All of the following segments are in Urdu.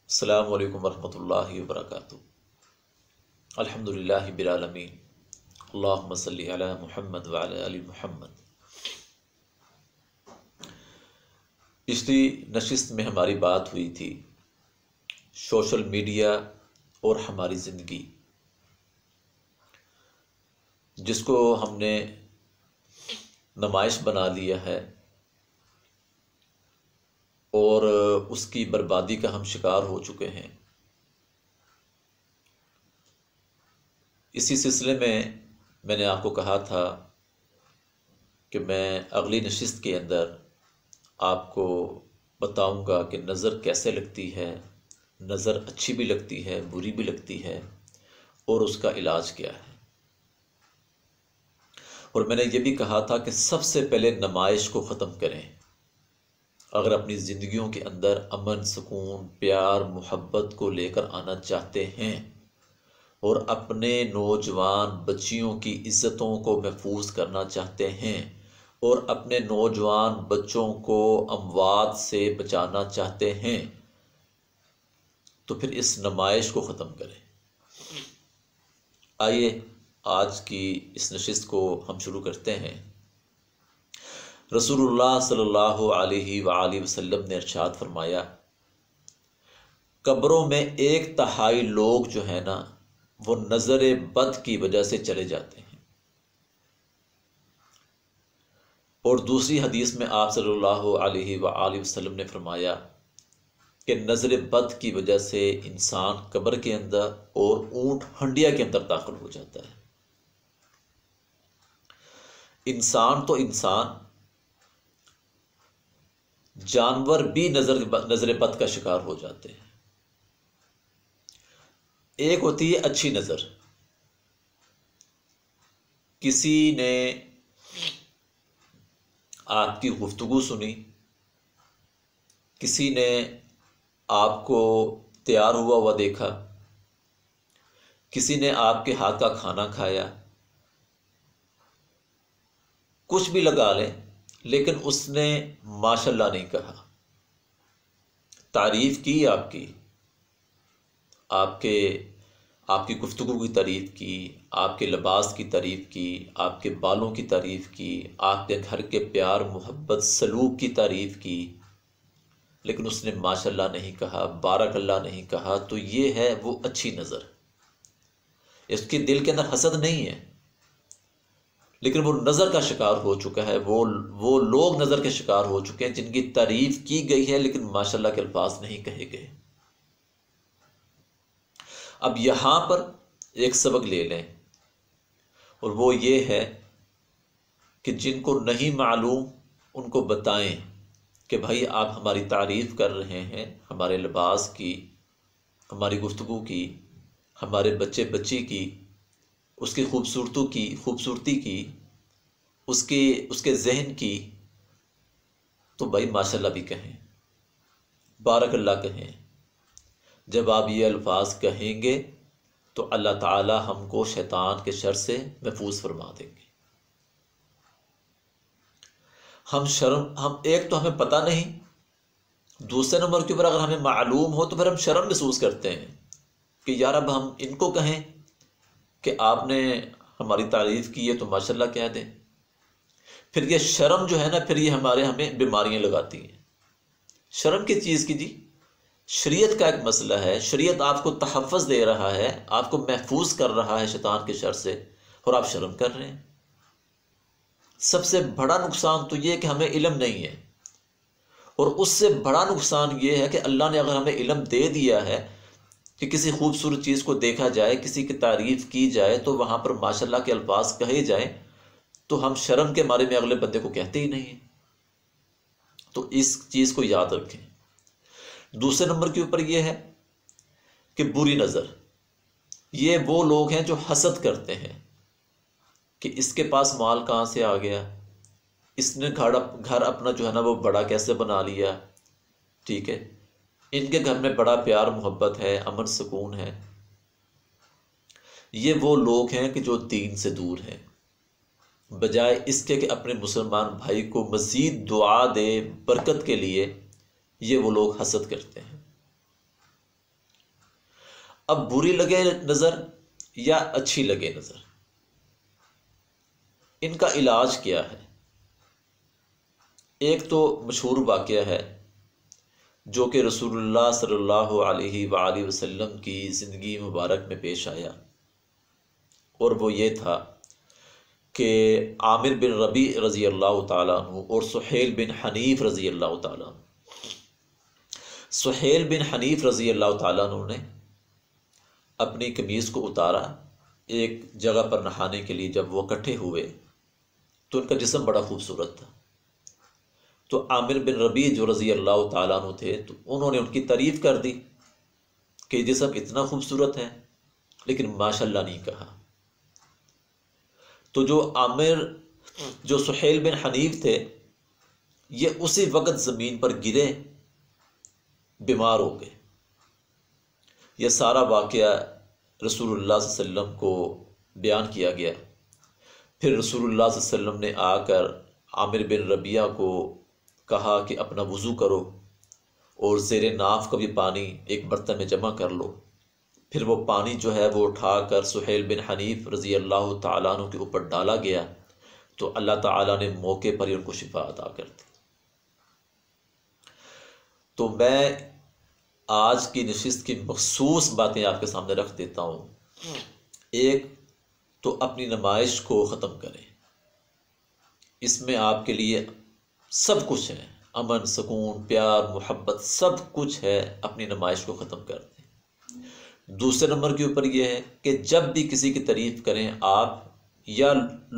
السلام علیکم ورحمۃ اللہ وبرکاتہ۔ الحمدللہ رب العالمین، اللہم صلی علی محمد وعلی آل محمد۔ پچھلی نشست میں ہماری بات ہوئی تھی سوشل میڈیا اور ہماری زندگی، جس کو ہم نے نمائش بنا لیا ہے اور اس کی بربادی کا ہم شکار ہو چکے ہیں۔ اسی سلسلے میں نے آپ کو کہا تھا کہ میں اگلی نشست کے اندر آپ کو بتاؤں گا کہ نظر کیسے لگتی ہے، نظر اچھی بھی لگتی ہے، بری بھی لگتی ہے، اور اس کا علاج کیا ہے۔ اور میں نے یہ بھی کہا تھا کہ سب سے پہلے نمائش کو ختم کریں اگر اپنی زندگیوں کے اندر امن، سکون، پیار، محبت کو لے کر آنا چاہتے ہیں اور اپنے نوجوان بچیوں کی عزتوں کو محفوظ کرنا چاہتے ہیں اور اپنے نوجوان بچوں کو اموات سے بچانا چاہتے ہیں، تو پھر اس نمائش کو ختم کریں۔ آئیے آج کی اس نشست کو ہم شروع کرتے ہیں۔ رسول اللہ صلی اللہ علیہ وآلہ وسلم نے ارشاد فرمایا، قبروں میں 1/3 لوگ جو ہے نا وہ نظر بد کی وجہ سے چلے جاتے ہیں، اور دوسری حدیث میں آپ صلی اللہ علیہ وآلہ وسلم نے فرمایا کہ نظر بد کی وجہ سے انسان قبر کے اندر اور اونٹ ہنڈیا کے اندر داخل ہو جاتا ہے۔ انسان تو انسان، جانور بھی نظر بد کا شکار ہو جاتے ہیں۔ ایک ہوتی ہے اچھی نظر، کسی نے آپ کی گفتگو سنی، کسی نے آپ کو تیار ہوا دیکھا، کسی نے آپ کے ہاتھ کا کھانا کھایا، کچھ بھی لگا لیں، لیکن اس نے ماشاءاللہ نہیں کہا، تعریف کی آپ کی گفتگو کی تعریف کی، آپ کے لباس کی تعریف کی، آپ کے بالوں کی تعریف کی، آپ کے گھر کے پیار، محبت، سلوک کی تعریف کی، لیکن اس نے ماشاءاللہ نہیں کہا، بارک اللہ نہیں کہا، تو یہ ہے وہ اچھی نظر۔ اس کے دل کے اندر حسد نہیں ہے، لیکن وہ نظر کا شکار ہو چکا ہے۔ وہ لوگ نظر کے شکار ہو چکے ہیں جن کی تعریف کی گئی ہے لیکن ماشاءاللہ کے الفاظ نہیں کہے گئے۔ اب یہاں پر ایک سبق لے لیں، اور وہ یہ ہے کہ جن کو نہیں معلوم ان کو بتائیں کہ بھائی آپ ہماری تعریف کر رہے ہیں، ہمارے لباس کی، ہماری گفتگو کی، ہمارے بچے بچی کی، اس کی خوبصورتی کی، اس کے ذہن کی، تو بھائی ماشاءاللہ بھی کہیں، بارک اللہ کہیں۔ جب آپ یہ الفاظ کہیں گے تو اللہ تعالی ہم کو شیطان کے شر سے محفوظ فرما دیں گے۔ ہم ایک تو ہمیں پتہ نہیں، دوسرے نمبر کے اوپر اگر ہمیں معلوم ہو تو پھر ہم شرم محسوس کرتے ہیں کہ یار اب ہم ان کو کہیں کہ آپ نے ہماری تعریف کی ہے تو ماشاءاللہ کہہ دیں۔ پھر یہ شرم جو ہے نا، پھر یہ ہمیں بیماریاں لگاتی ہیں۔ شرم کی چیز کی جی، شریعت کا ایک مسئلہ ہے، شریعت آپ کو تحفظ دے رہا ہے، آپ کو محفوظ کر رہا ہے شیطان کے شر سے، اور آپ شرم کر رہے ہیں۔ سب سے بڑا نقصان تو یہ ہے کہ ہمیں علم نہیں ہے، اور اس سے بڑا نقصان یہ ہے کہ اللہ نے اگر ہمیں علم دے دیا ہے کہ کسی خوبصورت چیز کو دیکھا جائے، کسی کی تعریف کی جائے، تو وہاں پر ماشاءاللہ کے الفاظ کہے جائیں، تو ہم شرم کے مارے میں اگلے بندے کو کہتے ہی نہیں ہیں۔ تو اس چیز کو یاد رکھیں۔ دوسرے نمبر کے اوپر یہ ہے کہ بری نظر، یہ وہ لوگ ہیں جو حسد کرتے ہیں کہ اس کے پاس مال کہاں سے آ گیا، اس نے گھر اپنا جو ہے نا وہ بڑا کیسے بنا لیا، ٹھیک ہے، ان کے گھر میں بڑا پیار محبت ہے، امن سکون ہے۔ یہ وہ لوگ ہیں کہ جو دین سے دور ہیں، بجائے اس کے کہ اپنے مسلمان بھائی کو مزید دعا دے برکت کے لیے، یہ وہ لوگ حسد کرتے ہیں۔ اب بری لگے نظر یا اچھی لگے نظر، ان کا علاج کیا ہے؟ ایک تو مشہور واقعہ ہے جو کہ رسول اللہ صلی اللہ علیہ وآلہ وسلم کی زندگی مبارک میں پیش آیا، اور وہ یہ تھا کہ عامر بن ربیع رضی اللہ تعالیٰ عنہ اور سہیل بن حنیف رضی اللہ تعالیٰ عنہ، سہیل بن حنیف رضی اللہ تعالیٰ عنہ نے اپنی قمیض کو اتارا ایک جگہ پر نہانے کے لیے۔ جب وہ اکٹھے ہوئے تو ان کا جسم بڑا خوبصورت تھا، تو عامر بن ربیع جو رضی اللہ تعالیٰ عنہ تھے تو انہوں نے ان کی تعریف کر دی کہ جسم اتنا خوبصورت ہے، لیکن ماشاءاللہ نہیں کہا۔ تو جو سہیل بن حنیف تھے یہ اسی وقت زمین پر گرے، بیمار ہو گئے۔ یہ سارا واقعہ رسول اللہ صلی اللہ علیہ وسلم کو بیان کیا گیا۔ پھر رسول اللہ صلی اللہ علیہ وسلم نے آ کر عامر بن ربیعہ کو کہا کہ اپنا وضو کرو اور زیر ناف کا بھی پانی ایک برتن میں جمع کر لو۔ پھر وہ پانی جو ہے وہ اٹھا کر سہیل بن حنیف رضی اللہ تعالیٰ عنہ کے اوپر ڈالا گیا، تو اللہ تعالیٰ نے موقع پر ہی ان کو شفا عطا کر دی۔ تو میں آج کی نشست کی مخصوص باتیں آپ کے سامنے رکھ دیتا ہوں۔ ایک تو اپنی نمائش کو ختم کریں، اس میں آپ کے لیے سب کچھ ہے، امن، سکون، پیار، محبت، سب کچھ ہے، اپنی نمائش کو ختم کر دیں۔ دوسرے نمبر کے اوپر یہ ہے کہ جب بھی کسی کی تعریف کریں آپ، یا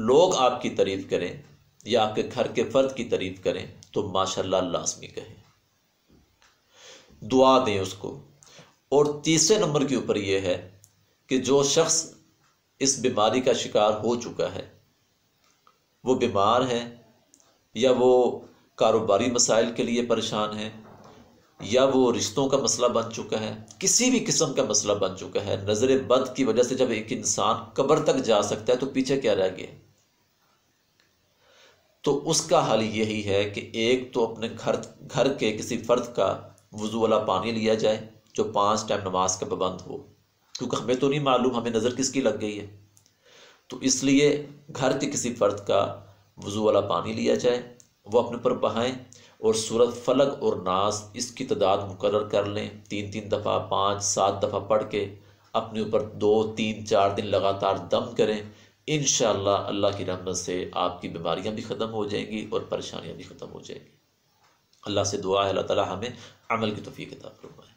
لوگ آپ کی تعریف کریں یا آپ کے گھر کے فرد کی تعریف کریں، تو ماشاءاللہ لازمی کہیں، دعا دیں اس کو۔ اور تیسرے نمبر کے اوپر یہ ہے کہ جو شخص اس بیماری کا شکار ہو چکا ہے، وہ بیمار ہے یا وہ کاروباری مسائل کے لیے پریشان ہے، یا وہ رشتوں کا مسئلہ بن چکا ہے، کسی بھی قسم کا مسئلہ بن چکا ہے، نظر بد کی وجہ سے جب ایک انسان قبر تک جا سکتا ہے تو پیچھے کیا رہ گیا؟ تو اس کا حل یہی ہے کہ ایک تو اپنے گھر کے کسی فرد کا وضو والا پانی لیا جائے جو 5 ٹائم نماز کا پابند ہو، کیونکہ ہمیں تو نہیں معلوم ہمیں نظر کس کی لگ گئی ہے، تو اس لیے گھر کے کسی فرد کا وضو والا پانی لیا جائے، وہ اپنے پر بہائیں، اور سورۃ فلق اور ناس اس کی تعداد مقرر کر لیں، 3 دفعہ، 5 7 دفعہ پڑھ کے اپنے اوپر 2 3 4 دن لگاتار دم کریں۔ انشاءاللہ اللہ کی رحمت سے آپ کی بیماریاں بھی ختم ہو جائیں گی اور پریشانیاں بھی ختم ہو جائیں گی۔ اللہ سے دعا ہے اللہ تعالی ہمیں عمل کی توفیق عطا فرمائے۔